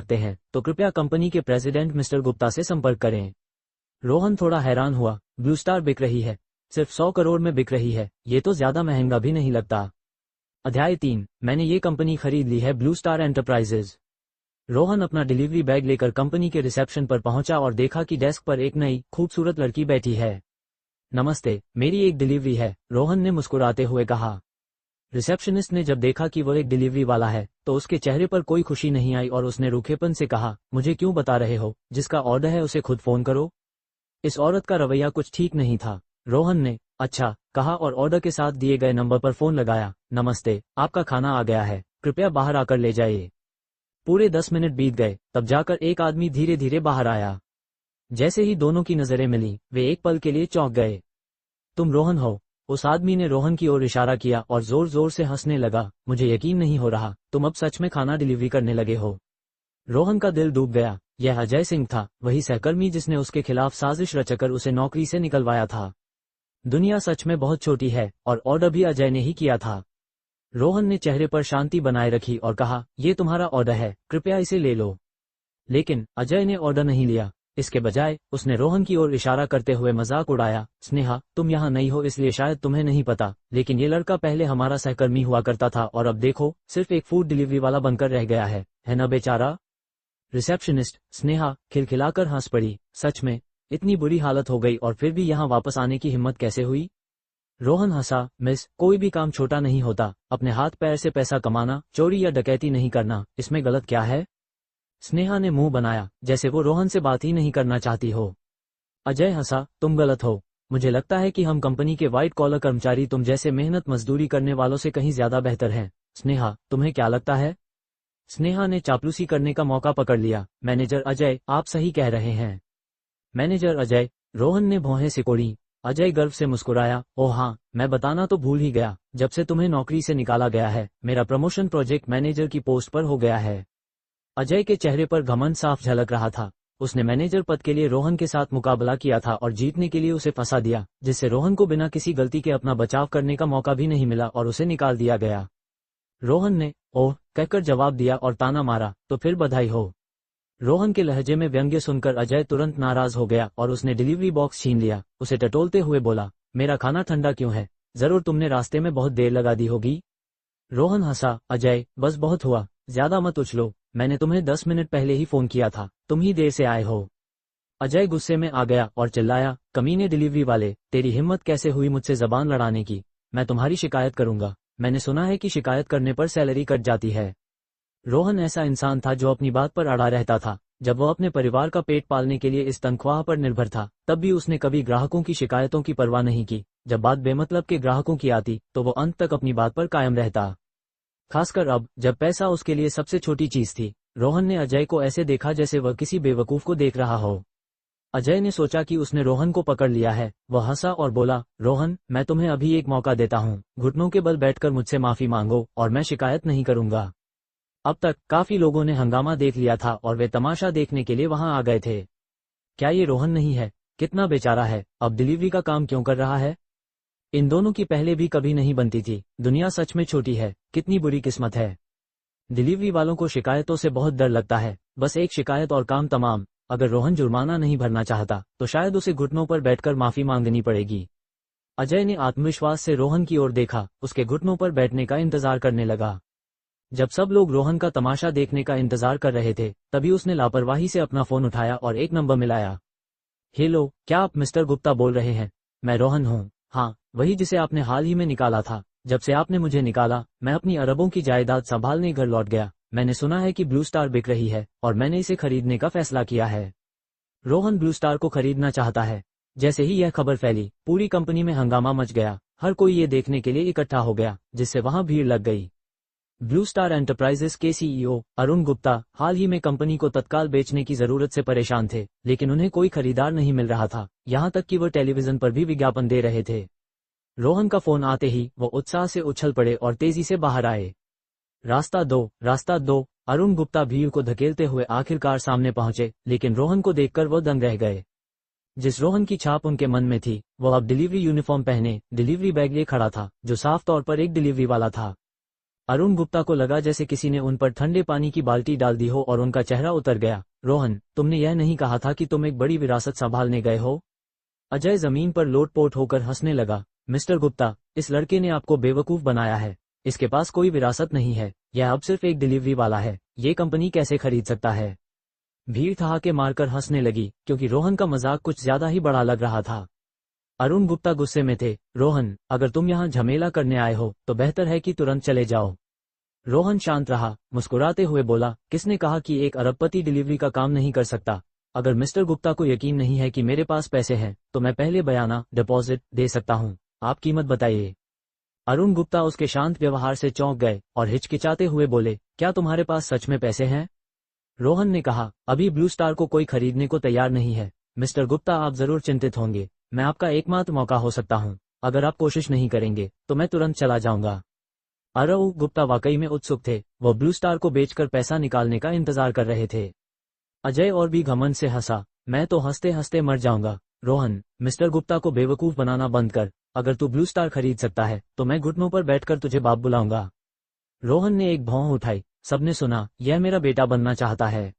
सकते हैं तो कृपया कंपनी के प्रेसिडेंट मिस्टर गुप्ता से संपर्क करें। रोहन थोड़ा हैरान हुआ। ब्लू स्टार बिक रही है? सिर्फ 100 करोड़ में बिक रही है, ये तो ज्यादा महंगा भी नहीं लगता। अध्याय 3, मैंने ये कंपनी खरीद ली है, ब्लू स्टार एंटरप्राइजेज। रोहन अपना डिलीवरी बैग लेकर कंपनी के रिसेप्शन पर पहुंचा और देखा कि डेस्क पर एक नई खूबसूरत लड़की बैठी है। नमस्ते, मेरी एक डिलीवरी है, रोहन ने मुस्कुराते हुए कहा। रिसेप्शनिस्ट ने जब देखा कि वो एक डिलीवरी वाला है तो उसके चेहरे पर कोई खुशी नहीं आई और उसने रूखेपन से कहा, मुझे क्यों बता रहे हो, जिसका ऑर्डर है उसे खुद फोन करो। इस औरत का रवैया कुछ ठीक नहीं था। रोहन ने अच्छा कहा और ऑर्डर के साथ दिए गए नंबर पर फोन लगाया। नमस्ते, आपका खाना आ गया है, कृपया बाहर आकर ले जाइए। पूरे 10 मिनट बीत गए, तब जाकर एक आदमी धीरे धीरे बाहर आया। जैसे ही दोनों की नजरें मिली, वे एक पल के लिए चौंक गए। तुम रोहन हो? उस आदमी ने रोहन की ओर इशारा किया और जोर जोर से हंसने लगा। मुझे यकीन नहीं हो रहा, तुम अब सच में खाना डिलीवरी करने लगे हो। रोहन का दिल डूब गया। यह अजय सिंह था, वही सहकर्मी जिसने उसके खिलाफ साजिश रचकर उसे नौकरी से निकलवाया था। दुनिया सच में बहुत छोटी है और ऑर्डर भी अजय ने ही किया था। रोहन ने चेहरे पर शांति बनाए रखी और कहा, ये तुम्हारा ऑर्डर है, कृपया इसे ले लो। लेकिन अजय ने ऑर्डर नहीं लिया। इसके बजाय उसने रोहन की ओर इशारा करते हुए मजाक उड़ाया। स्नेहा, तुम यहाँ नई हो इसलिए शायद तुम्हें नहीं पता, लेकिन ये लड़का पहले हमारा सहकर्मी हुआ करता था और अब देखो सिर्फ एक फूड डिलीवरी वाला बनकर रह गया है ना बेचारा। रिसेप्शनिस्ट स्नेहा खिलखिलाकर हंस पड़ी। सच में इतनी बुरी हालत हो गई और फिर भी यहाँ वापस आने की हिम्मत कैसे हुई? रोहन हंसा। मिस, कोई भी काम छोटा नहीं होता, अपने हाथ पैर से पैसा कमाना, चोरी या डकैती नहीं करना, इसमें गलत क्या है? स्नेहा ने मुंह बनाया जैसे वो रोहन से बात ही नहीं करना चाहती हो। अजय हंसा। तुम गलत हो, मुझे लगता है कि हम कंपनी के व्हाइट कॉलर कर्मचारी तुम जैसे मेहनत मजदूरी करने वालों से कहीं ज्यादा बेहतर हैं। स्नेहा, तुम्हें क्या लगता है? स्नेहा ने चापलूसी करने का मौका पकड़ लिया। मैनेजर अजय, आप सही कह रहे हैं। मैनेजर अजय? रोहन ने भौहें सिकोड़ी। अजय गर्व से मुस्कुराया। ओह हाँ, मैं बताना तो भूल ही गया, जब से तुम्हें नौकरी से निकाला गया है मेरा प्रमोशन प्रोजेक्ट मैनेजर की पोस्ट पर हो गया है। अजय के चेहरे पर घमंड साफ झलक रहा था। उसने मैनेजर पद के लिए रोहन के साथ मुकाबला किया था और जीतने के लिए उसे फंसा दिया, जिससे रोहन को बिना किसी गलती के अपना बचाव करने का मौका भी नहीं मिला और उसे निकाल दिया गया। रोहन ने ओह कहकर जवाब दिया और ताना मारा। तो फिर बधाई हो। रोहन के लहजे में व्यंग्य सुनकर अजय तुरंत नाराज हो गया और उसने डिलीवरी बॉक्स छीन लिया। उसे टटोलते हुए बोला, मेरा खाना ठंडा क्यों है? जरूर तुमने रास्ते में बहुत देर लगा दी होगी। रोहन हंसा। अजय, बस बहुत हुआ, ज्यादा मत उछलो, मैंने तुम्हें 10 मिनट पहले ही फोन किया था, तुम ही देर से आए हो। अजय गुस्से में आ गया और चिल्लाया, कमीने डिलीवरी वाले, तेरी हिम्मत कैसे हुई मुझसे जबान लड़ाने की? मैं तुम्हारी शिकायत करूंगा। मैंने सुना है कि शिकायत करने पर सैलरी कट जाती है। रोहन ऐसा इंसान था जो अपनी बात पर अड़ा रहता था। जब वो अपने परिवार का पेट पालने के लिए इस तनख्वाह पर निर्भर था, तब भी उसने कभी ग्राहकों की शिकायतों की परवाह नहीं की। जब बात बेमतलब के ग्राहकों की आती तो वो अंत तक अपनी बात पर कायम रहता, खासकर अब जब पैसा उसके लिए सबसे छोटी चीज थी। रोहन ने अजय को ऐसे देखा जैसे वह किसी बेवकूफ को देख रहा हो। अजय ने सोचा कि उसने रोहन को पकड़ लिया है। वह हंसा और बोला, रोहन, मैं तुम्हें अभी एक मौका देता हूँ, घुटनों के बल बैठकर मुझसे माफी मांगो और मैं शिकायत नहीं करूंगा। अब तक काफी लोगों ने हंगामा देख लिया था और वे तमाशा देखने के लिए वहां आ गए थे। क्या ये रोहन नहीं है? कितना बेचारा है, अब डिलीवरी का काम क्यों कर रहा है? इन दोनों की पहले भी कभी नहीं बनती थी। दुनिया सच में छोटी है, कितनी बुरी किस्मत है। डिलीवरी वालों को शिकायतों से बहुत डर लगता है, बस एक शिकायत और काम तमाम। अगर रोहन जुर्माना नहीं भरना चाहता तो शायद उसे घुटनों पर बैठकर माफी मांगनी पड़ेगी। अजय ने आत्मविश्वास से रोहन की ओर देखा, उसके घुटनों पर बैठने का इंतजार करने लगा। जब सब लोग रोहन का तमाशा देखने का इंतजार कर रहे थे, तभी उसने लापरवाही से अपना फोन उठाया और एक नंबर मिलाया। हेलो, क्या आप मिस्टर गुप्ता बोल रहे हैं? मैं रोहन हूँ। हाँ, वही जिसे आपने हाल ही में निकाला था। जब से आपने मुझे निकाला, मैं अपनी अरबों की जायदाद संभालने घर लौट गया। मैंने सुना है कि ब्लू स्टार बिक रही है और मैंने इसे खरीदने का फैसला किया है। रोहन ब्लू स्टार को खरीदना चाहता है। जैसे ही यह खबर फैली, पूरी कंपनी में हंगामा मच गया। हर कोई ये देखने के लिए इकट्ठा हो गया, जिससे वहां भीड़ लग गई। ब्लू स्टार एंटरप्राइजेस के सीईओ अरुण गुप्ता हाल ही में कंपनी को तत्काल बेचने की जरूरत से परेशान थे, लेकिन उन्हें कोई खरीदार नहीं मिल रहा था, यहां तक कि वह टेलीविजन पर भी विज्ञापन दे रहे थे। रोहन का फोन आते ही वो उत्साह से उछल पड़े और तेजी से बाहर आए। रास्ता दो, रास्ता दो। अरुण गुप्ता भीड़ को धकेलते हुए आखिरकार सामने पहुंचे, लेकिन रोहन को देखकर वो दंग रह गए। जिस रोहन की छाप उनके मन में थी, वो अब डिलीवरी यूनिफॉर्म पहने डिलीवरी बैग लिए खड़ा था, जो साफ तौर पर एक डिलीवरी वाला था। अरुण गुप्ता को लगा जैसे किसी ने उन पर ठंडे पानी की बाल्टी डाल दी हो और उनका चेहरा उतर गया। रोहन, तुमने यह नहीं कहा था कि तुम एक बड़ी विरासत संभालने गए हो? अजय जमीन पर लोटपोट होकर हंसने लगा। मिस्टर गुप्ता, इस लड़के ने आपको बेवकूफ बनाया है। इसके पास कोई विरासत नहीं है, यह अब सिर्फ एक डिलीवरी वाला है। ये कंपनी कैसे खरीद सकता है? भीड़ ठहाके मारकर हंसने लगी, क्योंकि रोहन का मजाक कुछ ज्यादा ही बड़ा लग रहा था। अरुण गुप्ता गुस्से में थे। रोहन, अगर तुम यहाँ झमेला करने आए हो तो बेहतर है कि तुरंत चले जाओ। रोहन शांत रहा, मुस्कुराते हुए बोला, किसने कहा कि एक अरबपति डिलीवरी का काम नहीं कर सकता? अगर मिस्टर गुप्ता को यकीन नहीं है कि मेरे पास पैसे हैं, तो मैं पहले बयाना डिपॉजिट दे सकता हूँ। आप कीमत बताइए। अरुण गुप्ता उसके शांत व्यवहार से चौंक गए और हिचकिचाते हुए बोले, क्या तुम्हारे पास सच में पैसे हैं? रोहन ने कहा, अभी ब्लू स्टार को कोई खरीदने को तैयार नहीं है। मिस्टर गुप्ता, आप जरूर चिंतित होंगे। मैं आपका एकमात्र मौका हो सकता हूँ। अगर आप कोशिश नहीं करेंगे तो मैं तुरंत चला जाऊंगा। अरुण गुप्ता वाकई में उत्सुक थे। वह ब्लू स्टार को बेचकर पैसा निकालने का इंतजार कर रहे थे। अजय और भी घमंड से हंसा, मैं तो हंसते हंसते मर जाऊंगा। रोहन, मिस्टर गुप्ता को बेवकूफ बनाना बंद कर। अगर तू ब्लू स्टार खरीद सकता है तो मैं घुटनों पर बैठकर तुझे बाप बुलाऊंगा। रोहन ने एक भौं उठाई। सबने सुना, यह मेरा बेटा बनना चाहता है।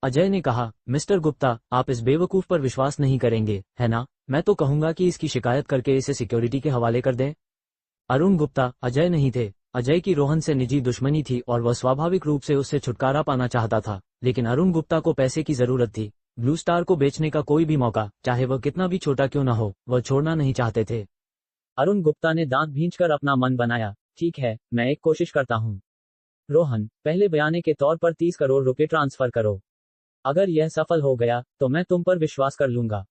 अजय ने कहा, मिस्टर गुप्ता, आप इस बेवकूफ पर विश्वास नहीं करेंगे, है ना? मैं तो कहूंगा कि इसकी शिकायत करके इसे सिक्योरिटी के हवाले कर दें। अरुण गुप्ता अजय नहीं थे। अजय की रोहन से निजी दुश्मनी थी और वह स्वाभाविक रूप से उससे छुटकारा पाना चाहता था, लेकिन अरुण गुप्ता को पैसे की जरूरत थी। ब्लू स्टार को बेचने का कोई भी मौका, चाहे वह कितना भी छोटा क्यों न हो, वह छोड़ना नहीं चाहते थे। अरुण गुप्ता ने दांत भींचकर अपना मन बनाया, ठीक है, मैं एक कोशिश करता हूँ। रोहन, पहले बयाने के तौर पर 30 करोड़ रुपए ट्रांसफर करो। अगर यह सफल हो गया तो मैं तुम पर विश्वास कर लूंगा।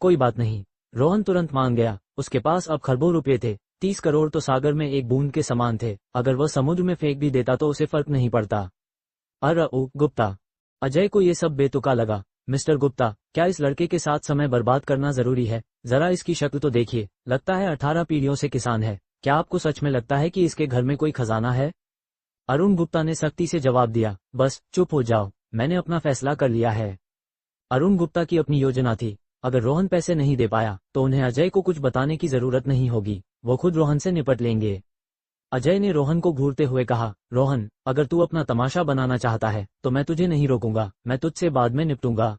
कोई बात नहीं। रोहन तुरंत मान गया। उसके पास अब खरबों रुपए थे। 30 करोड़ तो सागर में एक बूंद के समान थे। अगर वह समुद्र में फेंक भी देता तो उसे फर्क नहीं पड़ता। अरुण गुप्ता। अजय को यह सब बेतुका लगा। मिस्टर गुप्ता, क्या इस लड़के के साथ समय बर्बाद करना जरूरी है? जरा इसकी शक्ल तो देखिए, लगता है 18 पीढ़ियों से किसान है। क्या आपको सच में लगता है कि इसके घर में कोई खजाना है? अरुण गुप्ता ने सख्ती से जवाब दिया, बस चुप हो जाओ, मैंने अपना फैसला कर लिया है। अरुण गुप्ता की अपनी योजना थी। अगर रोहन पैसे नहीं दे पाया तो उन्हें अजय को कुछ बताने की जरूरत नहीं होगी, वो खुद रोहन से निपट लेंगे। अजय ने रोहन को घूरते हुए कहा, रोहन, अगर तू अपना तमाशा बनाना चाहता है तो मैं तुझे नहीं रोकूंगा, मैं तुझसे बाद में निपटूंगा।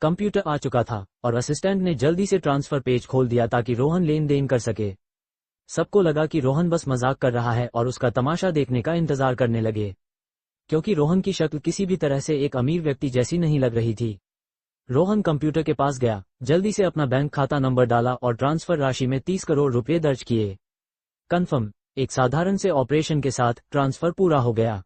कंप्यूटर आ चुका था और असिस्टेंट ने जल्दी से ट्रांसफर पेज खोल दिया ताकि रोहन लेन देन कर सके। सबको लगा कि रोहन बस मजाक कर रहा है और उसका तमाशा देखने का इंतजार करने लगे, क्योंकि रोहन की शक्ल किसी भी तरह से एक अमीर व्यक्ति जैसी नहीं लग रही थी। रोहन कंप्यूटर के पास गया, जल्दी से अपना बैंक खाता नंबर डाला और ट्रांसफर राशि में 30 करोड़ रुपए दर्ज किए। कन्फर्म। एक साधारण से ऑपरेशन के साथ ट्रांसफर पूरा हो गया।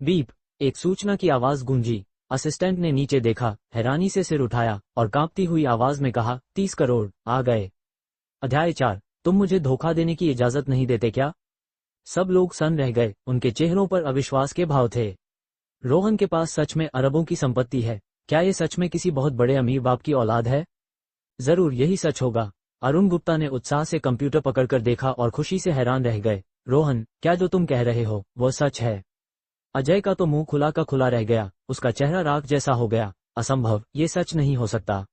बीप, एक सूचना की आवाज गूंजी। असिस्टेंट ने नीचे देखा, हैरानी से सिर उठाया और कांपती हुई आवाज में कहा, 30 करोड़ आ गए। अध्याय 4, तुम मुझे धोखा देने की इजाजत नहीं देते क्या? सब लोग सन्न रह गए, उनके चेहरों पर अविश्वास के भाव थे। रोहन के पास सच में अरबों की संपत्ति है। क्या ये सच में किसी बहुत बड़े अमीर बाप की औलाद है? जरूर यही सच होगा। अरुण गुप्ता ने उत्साह से कंप्यूटर पकड़कर देखा और खुशी से हैरान रह गए। रोहन, क्या जो तुम कह रहे हो वो सच है? अजय का तो मुंह खुला का खुला रह गया, उसका चेहरा राख जैसा हो गया। असंभव, ये सच नहीं हो सकता।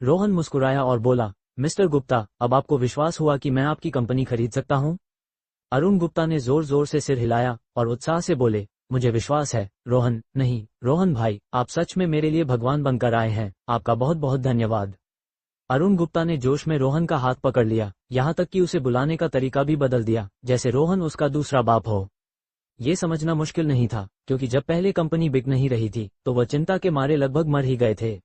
रोहन मुस्कुराया और बोला, मिस्टर गुप्ता, अब आपको विश्वास हुआ कि मैं आपकी कंपनी खरीद सकता हूं? अरुण गुप्ता ने जोर जोर से सिर हिलाया और उत्साह से बोले, मुझे विश्वास है रोहन। नहीं रोहन भाई, आप सच में मेरे लिए भगवान बनकर आए हैं, आपका बहुत बहुत धन्यवाद। अरुण गुप्ता ने जोश में रोहन का हाथ पकड़ लिया, यहाँ तक कि उसे बुलाने का तरीका भी बदल दिया, जैसे रोहन उसका दूसरा बाप हो। ये समझना मुश्किल नहीं था, क्योंकि जब पहले कंपनी बिक नहीं रही थी तो वह चिंता के मारे लगभग मर ही गए थे।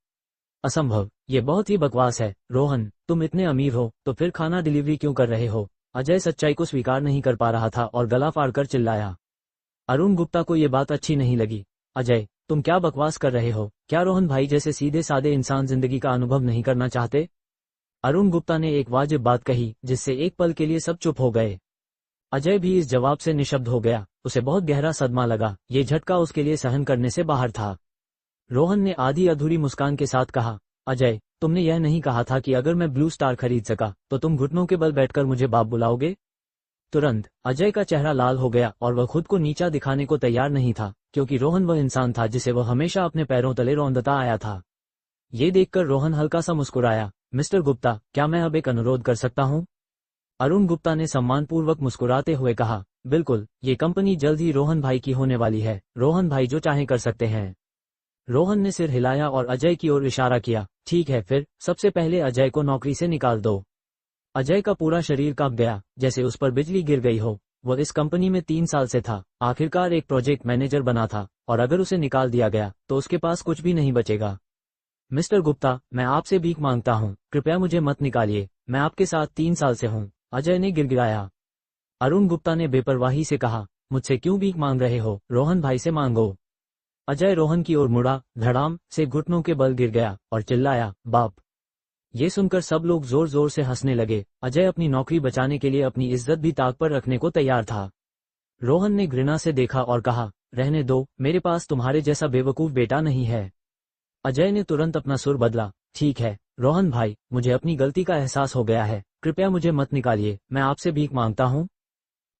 असंभव, ये बहुत ही बकवास है। रोहन, तुम इतने अमीर हो तो फिर खाना डिलीवरी क्यों कर रहे हो? अजय सच्चाई को स्वीकार नहीं कर पा रहा था और गला फाड़कर चिल्लाया। अरुण गुप्ता को ये बात अच्छी नहीं लगी। अजय, तुम क्या बकवास कर रहे हो? क्या रोहन भाई जैसे सीधे सादे इंसान जिंदगी का अनुभव नहीं करना चाहते? अरुण गुप्ता ने एक वाजिब बात कही जिससे एक पल के लिए सब चुप हो गए। अजय भी इस जवाब से निशब्द हो गया। उसे बहुत गहरा सदमा लगा, ये झटका उसके लिए सहन करने से बाहर था। रोहन ने आधी अधूरी मुस्कान के साथ कहा, अजय, तुमने यह नहीं कहा था कि अगर मैं ब्लू स्टार खरीद सका तो तुम घुटनों के बल बैठकर मुझे बाप बुलाओगे? तुरंत अजय का चेहरा लाल हो गया और वह खुद को नीचा दिखाने को तैयार नहीं था, क्योंकि रोहन वह इंसान था जिसे वह हमेशा अपने पैरों तले रौंदता आया था। ये देखकर रोहन हल्का सा मुस्कुराया। मिस्टर गुप्ता, क्या मैं अब एक अनुरोध कर सकता हूँ? अरुण गुप्ता ने सम्मानपूर्वक मुस्कुराते हुए कहा, बिल्कुल, ये कंपनी जल्द ही रोहन भाई की होने वाली है। रोहन भाई जो चाहें कर सकते हैं। रोहन ने सिर हिलाया और अजय की ओर इशारा किया। ठीक है, फिर सबसे पहले अजय को नौकरी से निकाल दो। अजय का पूरा शरीर कांप गया, जैसे उस पर बिजली गिर गई हो। वो इस कंपनी में 3 साल से था, आखिरकार एक प्रोजेक्ट मैनेजर बना था, और अगर उसे निकाल दिया गया तो उसके पास कुछ भी नहीं बचेगा। मिस्टर गुप्ता, मैं आपसे भीख मांगता हूँ, कृपया मुझे मत निकालिए, मैं आपके साथ 3 साल से हूँ। अजय ने गिड़गिड़ाया। अरुण गुप्ता ने बेपरवाही से कहा, मुझसे क्यों भीख मांग रहे हो, रोहन भाई से मांगो। अजय रोहन की ओर मुड़ा, धड़ाम से घुटनों के बल गिर गया और चिल्लाया, बाप। ये सुनकर सब लोग जोर जोर से हंसने लगे। अजय अपनी नौकरी बचाने के लिए अपनी इज्जत भी ताक पर रखने को तैयार था। रोहन ने घृणा से देखा और कहा, रहने दो, मेरे पास तुम्हारे जैसा बेवकूफ बेटा नहीं है। अजय ने तुरंत अपना सुर बदला, ठीक है रोहन भाई, मुझे अपनी गलती का एहसास हो गया है, कृपया मुझे मत निकालिए, मैं आपसे भीख मांगता हूँ।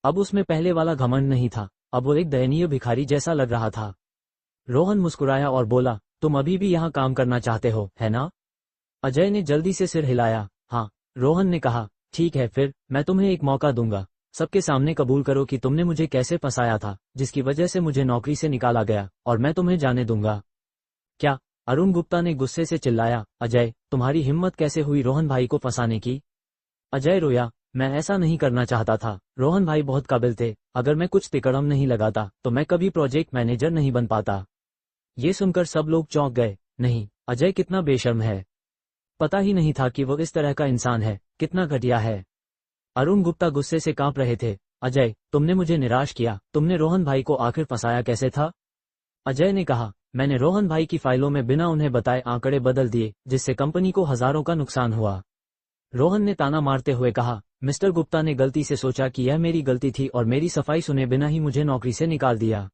अब उसमें पहले वाला घमंड नहीं था, अब वो एक दयनीय भिखारी जैसा लग रहा था। रोहन मुस्कुराया और बोला, तुम अभी भी यहाँ काम करना चाहते हो, है ना? अजय ने जल्दी से सिर हिलाया। हाँ। रोहन ने कहा, ठीक है, फिर मैं तुम्हें एक मौका दूंगा, सबके सामने कबूल करो कि तुमने मुझे कैसे फंसाया था, जिसकी वजह से मुझे नौकरी से निकाला गया, और मैं तुम्हें जाने दूंगा। क्या? अरुण गुप्ता ने गुस्से से चिल्लाया, अजय, तुम्हारी हिम्मत कैसे हुई रोहन भाई को फंसाने की? अजय रोया, मैं ऐसा नहीं करना चाहता था, रोहन भाई बहुत काबिल थे, अगर मैं कुछ तिकड़म नहीं लगाता तो मैं कभी प्रोजेक्ट मैनेजर नहीं बन पाता। ये सुनकर सब लोग चौंक गए। नहीं, अजय कितना बेशर्म है, पता ही नहीं था कि वो इस तरह का इंसान है, कितना घटिया है। अरुण गुप्ता गुस्से से कांप रहे थे। अजय, तुमने मुझे निराश किया, तुमने रोहन भाई को आखिर फंसाया कैसे था? अजय ने कहा, मैंने रोहन भाई की फाइलों में बिना उन्हें बताए आंकड़े बदल दिए, जिससे कंपनी को हजारों का नुकसान हुआ। रोहन ने ताना मारते हुए कहा, मिस्टर गुप्ता ने गलती से सोचा कि यह मेरी गलती थी और मेरी सफाई सुने बिना ही मुझे नौकरी से निकाल दिया।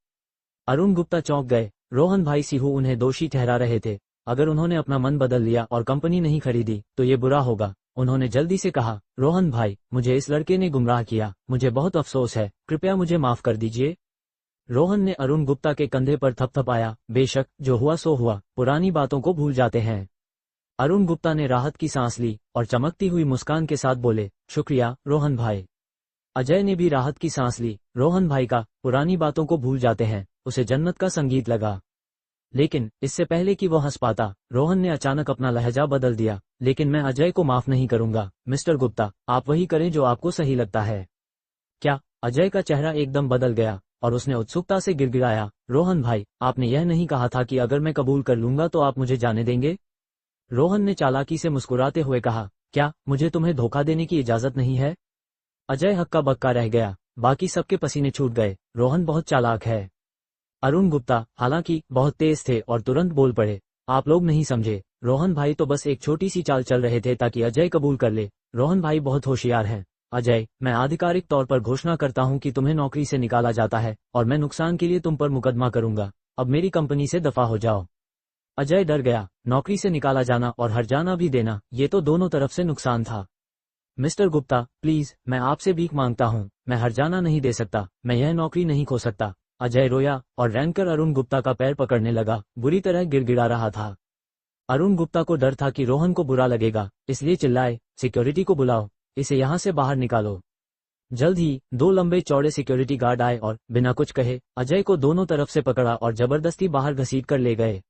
अरुण गुप्ता चौंक गए। रोहन भाई सीहू उन्हें दोषी ठहरा रहे थे। अगर उन्होंने अपना मन बदल लिया और कंपनी नहीं खरीदी तो ये बुरा होगा। उन्होंने जल्दी से कहा, रोहन भाई, मुझे इस लड़के ने गुमराह किया, मुझे बहुत अफसोस है, कृपया मुझे माफ कर दीजिए। रोहन ने अरुण गुप्ता के कंधे पर थपथपाया, बेशक, जो हुआ सो हुआ, पुरानी बातों को भूल जाते हैं। अरुण गुप्ता ने राहत की सांस ली और चमकती हुई मुस्कान के साथ बोले, शुक्रिया रोहन भाई। अजय ने भी राहत की सांस ली। रोहन भाई का पुरानी बातों को भूल जाते हैं, उसे जन्नत का संगीत लगा। लेकिन इससे पहले कि वो हंस पाता, रोहन ने अचानक अपना लहजा बदल दिया, लेकिन मैं अजय को माफ नहीं करूंगा, मिस्टर गुप्ता, आप वही करें जो आपको सही लगता है। क्या? अजय का चेहरा एकदम बदल गया और उसने उत्सुकता से गिड़गिड़ाया, रोहन भाई, आपने यह नहीं कहा था कि अगर मैं कबूल कर लूंगा तो आप मुझे जाने देंगे? रोहन ने चालाकी से मुस्कुराते हुए कहा, क्या मुझे तुम्हें धोखा देने की इजाजत नहीं है? अजय हक्का बक्का रह गया, बाकी सबके पसीने छूट गए। रोहन बहुत चालाक है। अरुण गुप्ता हालांकि बहुत तेज थे और तुरंत बोल पड़े, आप लोग नहीं समझे, रोहन भाई तो बस एक छोटी सी चाल चल रहे थे ताकि अजय कबूल कर ले। रोहन भाई बहुत होशियार हैं। अजय, मैं आधिकारिक तौर पर घोषणा करता हूं कि तुम्हें नौकरी से निकाला जाता है और मैं नुकसान के लिए तुम पर मुकदमा करूंगा। अब मेरी कंपनी से दफा हो जाओ। अजय डर गया, नौकरी से निकाला जाना और हर जाना भी देना, ये तो दोनों तरफ से नुकसान था। मिस्टर गुप्ता, प्लीज, मैं आपसे भीख मांगता हूं, मैं हर जाना नहीं दे सकता, मैं यह नौकरी नहीं खो सकता। अजय रोया और रैनकर अरुण गुप्ता का पैर पकड़ने लगा, बुरी तरह गिड़गिड़ा रहा था। अरुण गुप्ता को डर था कि रोहन को बुरा लगेगा, इसलिए चिल्लाए, सिक्योरिटी को बुलाओ, इसे यहां से बाहर निकालो। जल्द ही 2 लंबे चौड़े सिक्योरिटी गार्ड आए और बिना कुछ कहे अजय को दोनों तरफ से पकड़ा और जबरदस्ती बाहर घसीट कर ले गए।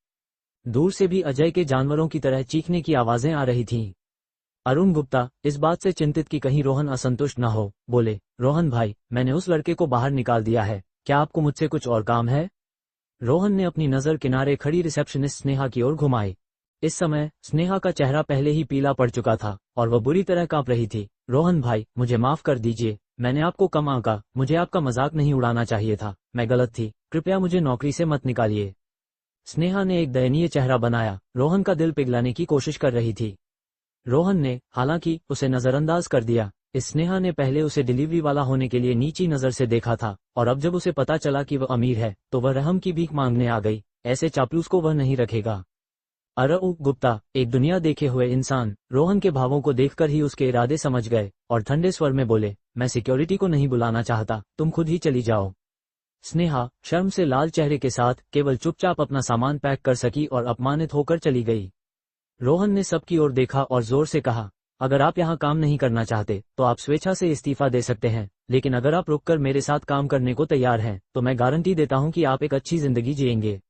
दूर से भी अजय के जानवरों की तरह चीखने की आवाजें आ रही थीं। अरुण गुप्ता इस बात से चिंतित कि कहीं रोहन असंतुष्ट न हो, बोले, रोहन भाई, मैंने उस लड़के को बाहर निकाल दिया है, क्या आपको मुझसे कुछ और काम है? रोहन ने अपनी नजर किनारे खड़ी रिसेप्शनिस्ट स्नेहा की ओर घुमाई। इस समय स्नेहा का चेहरा पहले ही पीला पड़ चुका था और वह बुरी तरह कांप रही थी। रोहन भाई, मुझे माफ कर दीजिए, मैंने आपको कम आंका, मुझे आपका मजाक नहीं उड़ाना चाहिए था, मैं गलत थी, कृपया मुझे नौकरी से मत निकालिए। स्नेहा ने एक दयनीय चेहरा बनाया, रोहन का दिल पिघलाने की कोशिश कर रही थी। रोहन ने हालांकि उसे नजरअंदाज कर दिया। इस स्नेहा ने पहले उसे डिलीवरी वाला होने के लिए नीची नजर से देखा था और अब जब उसे पता चला कि वह अमीर है तो वह रहम की भीख मांगने आ गई। ऐसे चापलूस को वह नहीं रखेगा। अरुण गुप्ता, एक दुनिया देखे हुए इंसान, रोहन के भावों को देखकर ही उसके इरादे समझ गए और ठंडे स्वर में बोले, मैं सिक्योरिटी को नहीं बुलाना चाहता, तुम खुद ही चली जाओ। स्नेहा शर्म से लाल चेहरे के साथ केवल चुपचाप अपना सामान पैक कर सकी और अपमानित होकर चली गई। रोहन ने सबकी ओर देखा और जोर से कहा, अगर आप यहाँ काम नहीं करना चाहते तो आप स्वेच्छा से इस्तीफा दे सकते हैं, लेकिन अगर आप रुककर मेरे साथ काम करने को तैयार हैं तो मैं गारंटी देता हूँ कि आप एक अच्छी जिंदगी जिएंगे।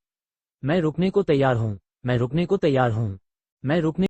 मैं रुकने को तैयार हूँ। मैं रुकने को तैयार हूँ। मैं रुकने